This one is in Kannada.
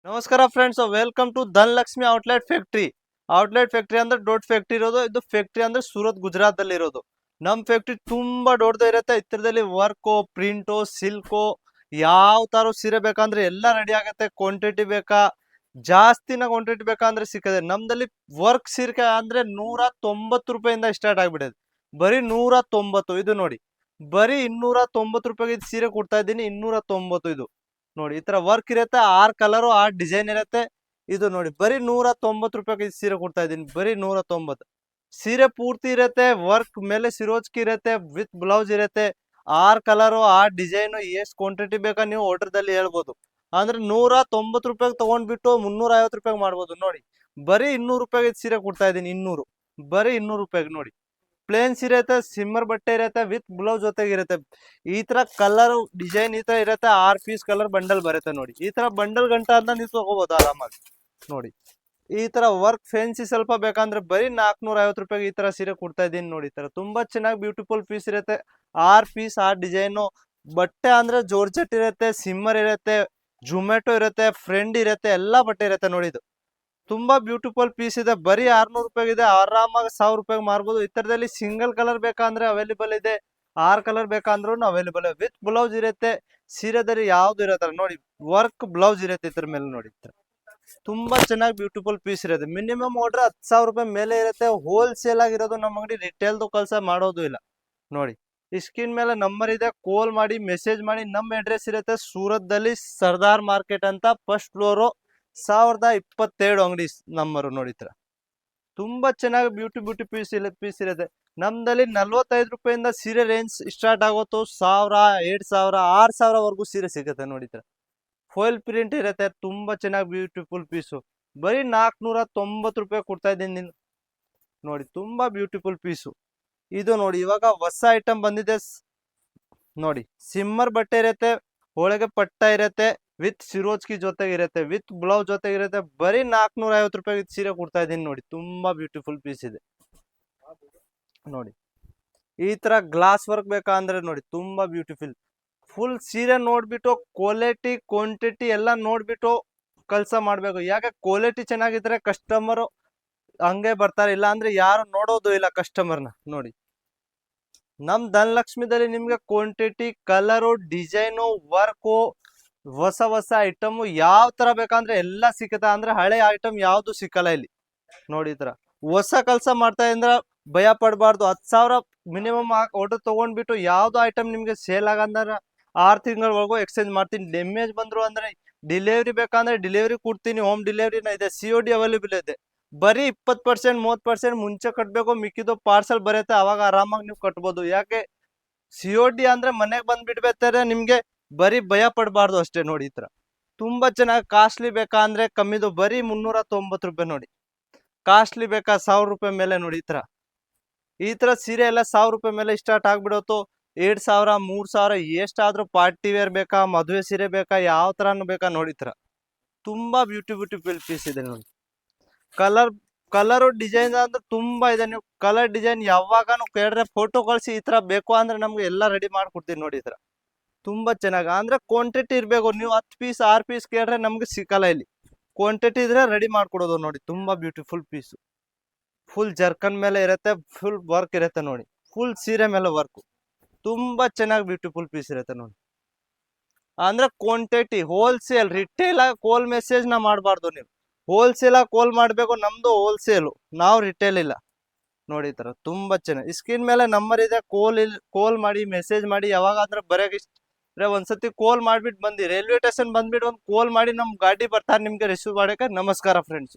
ನಮಸ್ಕಾರ friends, welcome to Dhanalakshmi outlet factory ಅಂದ್ರೆ ದೊಡ್ಡ ಫ್ಯಾಕ್ಟ್ರಿ ಇರೋದು. ಇದು ಫ್ಯಾಕ್ಟ್ರಿ ಅಂದ್ರೆ ಸೂರತ್ ಗುಜರಾತ್ ಅಲ್ಲಿ ಇರೋದು. ನಮ್ ಫ್ಯಾಕ್ಟ್ರಿ ತುಂಬಾ ದೊಡ್ಡದು ಇರುತ್ತೆ. ಇತರದಲ್ಲಿ ವರ್ಕೋ, ಪ್ರಿಂಟೋ, ಸಿಲ್ಕೋ, ಯಾವ ತರ ಸೀರೆ ಬೇಕಂದ್ರೆ ಎಲ್ಲ ರೆಡಿ ಆಗತ್ತೆ. ಕ್ವಾಂಟಿಟಿ ಬೇಕಾ, ಜಾಸ್ತಿನ ಕ್ವಾಂಟಿಟಿ ಬೇಕಂದ್ರೆ ಸಿಕ್ಕದೆ. ನಮ್ದಲ್ಲಿ ವರ್ಕ್ ಸೀರೆ ಅಂದ್ರೆ 190 ರೂಪಾಯಿಂದ ಸ್ಟಾರ್ಟ್ ಆಗ್ಬಿಟ್ಟಿದೆ. ಬರೀ 190. ಇದು ನೋಡಿ, ಬರೀ 290 ರೂಪಾಯಿಗೆ ಸೀರೆ ಕೊಡ್ತಾ ಇದ್ದೀನಿ. 290 ಇದು ನೋಡಿ. ಈ ತರ ವರ್ಕ್ ಇರುತ್ತೆ, 6 ಕಲರ್ 6 ಡಿಸೈನ್ ಇರುತ್ತೆ. ಇದು ನೋಡಿ, ಬರೀ 190 ರೂಪಾಯಿಗೆ ಸೀರೆ ಕೊಡ್ತಾ ಇದ್ದೀನಿ. ಬರೀ 190. ಸೀರೆ ಪೂರ್ತಿ ಇರುತ್ತೆ, ವರ್ಕ್ ಮೇಲೆ ಸಿರೋಜ್ಕಿ ಇರುತ್ತೆ, ವಿತ್ ಬ್ಲೌಸ್ ಇರುತ್ತೆ. 6 ಕಲರ್ 6 ಡಿಸೈನ್. ಎಷ್ಟು ಕ್ವಾಂಟಿಟಿ ಬೇಕಾ ನೀವು ಆರ್ಡರ್ದಲ್ಲಿ ಹೇಳ್ಬೋದು. ಅಂದ್ರೆ 190 ರೂಪಾಯಿಗೆ ತಗೊಂಡ್ಬಿಟ್ಟು 350 ರೂಪಾಯಿಗೆ ಮಾಡ್ಬೋದು. ನೋಡಿ, ಬರೀ 200 ರೂಪಾಯಿಗೆ ಸೀರೆ ಕೊಡ್ತಾ ಇದ್ದೀನಿ. 200, ಬರೀ 200 ರೂಪಾಯಿಗೆ ನೋಡಿ. ಪ್ಲೇನ್ ಸೀರೆ ಇರುತ್ತೆ, ಸಿಮ್ಮರ್ ಬಟ್ಟೆ ಇರುತ್ತೆ, ವಿತ್ ಬ್ಲೌಸ್ ಜೊತೆಗೆ ಇರುತ್ತೆ. ಈ ತರ ಕಲರ್ ಡಿಸೈನ್ ಈ ತರ ಇರುತ್ತೆ. 6 ಪೀಸ್ ಕಲರ್ ಬಂಡಲ್ ಬರುತ್ತೆ ನೋಡಿ. ಈ ತರ ಬಂಡಲ್ ಗಂಟ ಅಂತ ನೀವು ತಗೋಬಹುದು ಆರಾಮಾಗಿ ನೋಡಿ. ಈ ತರ ವರ್ಕ್ ಫ್ಯಾನ್ಸಿ ಸ್ವಲ್ಪ ಬೇಕಂದ್ರೆ ಬರೀ 450 ರೂಪಾಯಿಗೆ ಈ ತರ ಸೀರೆ ಕೊಡ್ತಾ ಇದ್ದೀನಿ ನೋಡಿ. ಈ ತರ ತುಂಬಾ ಚೆನ್ನಾಗಿ ಬ್ಯೂಟಿಫುಲ್ ಪೀಸ್ ಇರುತ್ತೆ. 6 ಪೀಸ್ 6 ಡಿಸೈನು. ಬಟ್ಟೆ ಅಂದ್ರೆ ಜೋರ್ಜೆಟ್ ಇರುತ್ತೆ, ಸಿಮ್ಮರ್ ಇರುತ್ತೆ, ಜೊಮ್ಯಾಟೊ ಇರುತ್ತೆ, ಫ್ರೆಂಡ್ ಇರುತ್ತೆ, ಎಲ್ಲಾ ಬಟ್ಟೆ ಇರುತ್ತೆ ನೋಡಿ. ಇದು ತುಂಬಾ ಬ್ಯೂಟಿಫುಲ್ ಪೀಸ್ ಇದೆ. ಬರೀ 600 ರೂಪಾಯಿಗೆ ಇದೆ. ಆರಾಮಾಗಿ 1000 ರೂಪಾಯಿಗೆ ಮಾರ್ಬೋದು. ಈ ತರದಲ್ಲಿ ಸಿಂಗಲ್ ಕಲರ್ ಬೇಕಂದ್ರೆ ಅವೈಲೇಬಲ್ ಇದೆ. 6 ಕಲರ್ ಬೇಕಂದ್ರೂ ಅವೈಲೇಬಲ್ ಇದೆ. ವಿತ್ ಬ್ಲೌಸ್ ಇರುತ್ತೆ. ಸೀರೆದಲ್ಲಿ ಯಾವ್ದು ಇರತ್ತಲ್ಲ ನೋಡಿ, ವರ್ಕ್ ಬ್ಲೌಸ್ ಇರುತ್ತೆ ಇದ್ರ ಮೇಲೆ ನೋಡಿ. ತುಂಬಾ ಚೆನ್ನಾಗಿ ಬ್ಯೂಟಿಫುಲ್ ಪೀಸ್ ಇರುತ್ತೆ. ಮಿನಿಮಮ್ ಆರ್ಡರ್ 10,000 ರೂಪಾಯಿ ಮೇಲೆ ಇರುತ್ತೆ. ಹೋಲ್ಸೇಲ್ ಆಗಿರೋದು ನಮ್ಮ ಅಂಗಡಿ, ರಿಟೇಲ್ದು ಕೆಲಸ ಮಾಡೋದು ಇಲ್ಲ ನೋಡಿ. ಈ ಸ್ಕ್ರೀನ್ ಮೇಲೆ ನಂಬರ್ ಇದೆ, ಕಾಲ್ ಮಾಡಿ, ಮೆಸೇಜ್ ಮಾಡಿ. ನಮ್ಮ ಅಡ್ರೆಸ್ ಇರುತ್ತೆ ಸೂರತ್ದಲ್ಲಿ, ಸರ್ದಾರ್ ಮಾರ್ಕೆಟ್ ಅಂತ, ಫಸ್ಟ್ ಫ್ಲೋರು, 1027 ಅಂಗಡಿ ನಂಬರ್ ನೋಡಿ. ತುಂಬಾ ಚೆನ್ನಾಗಿ ಬ್ಯೂಟಿ ಪೀಸ್ ಇರುತ್ತೆ. ನಮ್ದಲ್ಲಿ 45 ರೂಪಾಯಿಂದ ಸೀರೆ ರೇಂಜ್ ಸ್ಟಾರ್ಟ್ ಆಗೋತು. 1000, 2000, 6000 ಸೀರೆ ಸಿಗುತ್ತೆ ನೋಡಿ. ಫಾಯಿಲ್ ಪ್ರಿಂಟ್ ಇರುತ್ತೆ. ತುಂಬಾ ಚೆನ್ನಾಗಿ ಬ್ಯೂಟಿಫುಲ್ ಪೀಸು. ಬರೀ 490 ರೂಪಾಯಿ ಕೊಡ್ತಾ ಇದ್ದೀನಿ ನೋಡಿ. ತುಂಬಾ ಬ್ಯೂಟಿಫುಲ್ ಪೀಸು. ಇದು ನೋಡಿ, ಇವಾಗ ಹೊಸ ಐಟಮ್ ಬಂದಿದೆ ನೋಡಿ. ಸಿಮ್ಮರ್ ಬಟ್ಟೆ ಇರುತ್ತೆ, ಒಳಗೆ ಪಟ್ಟ ಇರುತ್ತೆ, ವಿತ್ ಸಿರೋಜ್ಕಿ ಜೊತೆಗೆ ಇರುತ್ತೆ, ವಿತ್ ಬ್ಲೌಸ್ ಜೊತೆಗೆ ಇರುತ್ತೆ. ಬರೀ 450 ರೂಪಾಯಿಗೆ ಸೀರೆ ಕೊಡ್ತಾ ಇದ್ದೀನಿ ನೋಡಿ. ತುಂಬಾ ಬ್ಯೂಟಿಫುಲ್ ಪೀಸ್ ಇದೆ ನೋಡಿ. ಈ ತರ ಗ್ಲಾಸ್ ವರ್ಕ್ ಬೇಕಾ ಅಂದ್ರೆ ನೋಡಿ, ತುಂಬಾ ಬ್ಯೂಟಿಫುಲ್. ಫುಲ್ ಸೀರೆ ನೋಡ್ಬಿಟ್ಟು ಕ್ವಾಲಿಟಿ ಕ್ವಾಂಟಿಟಿ ಎಲ್ಲ ನೋಡ್ಬಿಟ್ಟು ಕೆಲಸ ಮಾಡ್ಬೇಕು. ಯಾಕೆ ಕ್ವಾಲಿಟಿ ಚೆನ್ನಾಗಿದ್ರೆ ಕಸ್ಟಮರ್ ಹಂಗೆ ಬರ್ತಾರೆ, ಇಲ್ಲ ಅಂದ್ರೆ ಯಾರು ನೋಡೋದು ಇಲ್ಲ ಕಸ್ಟಮರ್ನ ನೋಡಿ. ನಮ್ ಧನಲಕ್ಷ್ಮಿದಲ್ಲಿ ನಿಮ್ಗೆ ಕ್ವಾಂಟಿಟಿ, ಕಲರು, ಡಿಸೈನು, ವರ್ಕು, ಹೊಸ ಐಟಮ್ ಯಾವ ತರ ಬೇಕಂದ್ರೆ ಎಲ್ಲ ಸಿಕ್ಕತ್ತೆ. ಅಂದ್ರೆ ಹಳೆ ಐಟಮ್ ಯಾವ್ದು ಸಿಕ್ಕಲ್ಲ ಇಲ್ಲಿ ನೋಡಿ. ಈ ತರ ಹೊಸ ಕೆಲಸ ಮಾಡ್ತಾ ಇದ್ರ ಭಯ ಪಡಬಾರ್ದು. 10,000 ಮಿನಿಮಮ್ ಆರ್ಡರ್ ತಗೊಂಡ್ಬಿಟ್ಟು ಯಾವ್ದು ಐಟಮ್ ನಿಮ್ಗೆ ಸೇಲ್ ಆಗಂದ್ರೆ 6 ತಿಂಗಳವರೆಗೂ ಎಕ್ಸ್ಚೇಂಜ್ ಮಾಡ್ತೀನಿ. ಡ್ಯಾಮೇಜ್ ಬಂದ್ರು ಅಂದ್ರೆ ಡಿಲಿವರಿ ಬೇಕಂದ್ರೆ ಡಿಲಿವರಿ ಕೊಡ್ತೀನಿ. ಹೋಮ್ ಡಿಲಿವರಿನ ಇದೆ, COD ಅವೈಲೇಬಲ್ ಇದೆ. ಬರೀ 20%, 30% ಮುಂಚೆ ಕಟ್ಬೇಕು, ಮಿಕ್ಕಿದ್ದು ಪಾರ್ಸಲ್ ಬರುತ್ತೆ, ಅವಾಗ ಆರಾಮಾಗಿ ನೀವು ಕಟ್ಬೋದು. ಯಾಕೆ COD ಅಂದ್ರೆ ಮನೆಗೆ ಬಂದ್ಬಿಡ್ಬೇಕಾದ್ರೆ ನಿಮ್ಗೆ ಬರೀ ಭಯ ಪಡಬಾರ್ದು ಅಷ್ಟೇ ನೋಡಿ. ಈ ತರ ತುಂಬಾ ಚೆನ್ನಾಗಿ. ಕಾಸ್ಟ್ಲಿ ಬೇಕಾ ಅಂದ್ರೆ ಕಮ್ಮಿದು ಬರೀ 390 ರೂಪಾಯಿ ನೋಡಿ. ಕಾಸ್ಟ್ಲಿ ಬೇಕಾ 1000 ರೂಪಾಯಿ ಮೇಲೆ ನೋಡಿ. ಈ ತರ ಸೀರೆ ಎಲ್ಲ 1000 ರೂಪಾಯಿ ಮೇಲೆ ಸ್ಟಾರ್ಟ್ ಆಗ್ಬಿಡೋತು. 2000, 3000 ಎಷ್ಟಾದ್ರೂ. ಪಾರ್ಟಿ ವೇರ್ ಬೇಕಾ, ಮದುವೆ ಸೀರೆ ಬೇಕಾ, ಯಾವ ತರನು ಬೇಕಾ ನೋಡಿ. ತುಂಬಾ ಬ್ಯೂಟಿಫುಲ್ ಪೀಸ್ ಇದೆ ನೋಡಿ. ಕಲರ್ ಡಿಸೈನ್ ಅಂದ್ರೆ ತುಂಬಾ ಇದೆ. ನೀವು ಕಲರ್ ಡಿಸೈನ್ ಯಾವಾಗನು ಕೇಳಿದ್ರೆ ಫೋಟೋ ಕಳಿಸಿ, ಈ ತರ ಬೇಕು ಅಂದ್ರೆ ನಮ್ಗೆ ಎಲ್ಲ ರೆಡಿ ಮಾಡ್ಕೊಡ್ತೀನಿ ನೋಡಿ. ತುಂಬಾ ಚೆನ್ನಾಗಿ ಅಂದ್ರೆ ಕ್ವಾಂಟಿಟಿ ಇರ್ಬೇಕು. ನೀವು 10 ಪೀಸ್ 6 ಪೀಸ್ ಕೇಳಿದ್ರೆ ನಮ್ಗೆ ಸಿಕ್ಕಲ್ಲ ಇಲ್ಲಿ. ಕ್ವಾಂಟಿಟಿ ಇದ್ರೆ ರೆಡಿ ಮಾಡ್ಕೊಡೋದು ನೋಡಿ. ತುಂಬಾ ಬ್ಯೂಟಿಫುಲ್ ಪೀಸ್. ಫುಲ್ ಜರ್ಕನ್ ಮೇಲೆ ಇರುತ್ತೆ, ಫುಲ್ ವರ್ಕ್ ಇರುತ್ತೆ ನೋಡಿ. ಫುಲ್ ಸೀರೆ ಮೇಲೆ ವರ್ಕ್. ತುಂಬಾ ಚೆನ್ನಾಗಿ ಬ್ಯೂಟಿಫುಲ್ ಪೀಸ್ ಇರುತ್ತೆ ನೋಡಿ. ಅಂದ್ರೆ ಕ್ವಾಂಟಿಟಿ ಹೋಲ್ಸೇಲ್, ರಿಟೇಲ್ ಆಗಿ ಕಾಲ್ ಮೆಸೇಜ್ ನ ಮಾಡಬಾರ್ದು ನೀವು. ಹೋಲ್ಸೇಲ್ ಆಗಿ ಕಾಲ್ ಮಾಡ್ಬೇಕು. ನಮ್ದು ಹೋಲ್ಸೇಲ್, ನಾವು ರಿಟೇಲ್ ಇಲ್ಲ ನೋಡಿ. ಈ ತರ ತುಂಬಾ ಚೆನ್ನಾಗಿ. ಸ್ಕ್ರೀನ್ ಮೇಲೆ ನಂಬರ್ ಇದೆ, ಕಾಲ್ ಮಾಡಿ, ಮೆಸೇಜ್ ಮಾಡಿ. ಯಾವಾಗಾದ್ರೆ ಬರಕ್ ಇಷ್ಟ ಒಂದ್ಸತಿ ಕಾಲ್ ಮಾಡ್ಬಿಟ್ಟು ಬಂದಿ, ರೈಲ್ವೆ ಸ್ಟೇಷನ್ ಬಂದ್ಬಿಟ್ಟು ಒಂದು ಕಾಲ್ ಮಾಡಿ, ನಮ್ ಗಾಡಿ ಬರ್ತಾರೆ ನಿಮ್ಗೆ ರಿಸೀವ್ ಮಾಡಕ್ಕೆ. ನಮಸ್ಕಾರ ಫ್ರೆಂಡ್ಸ್.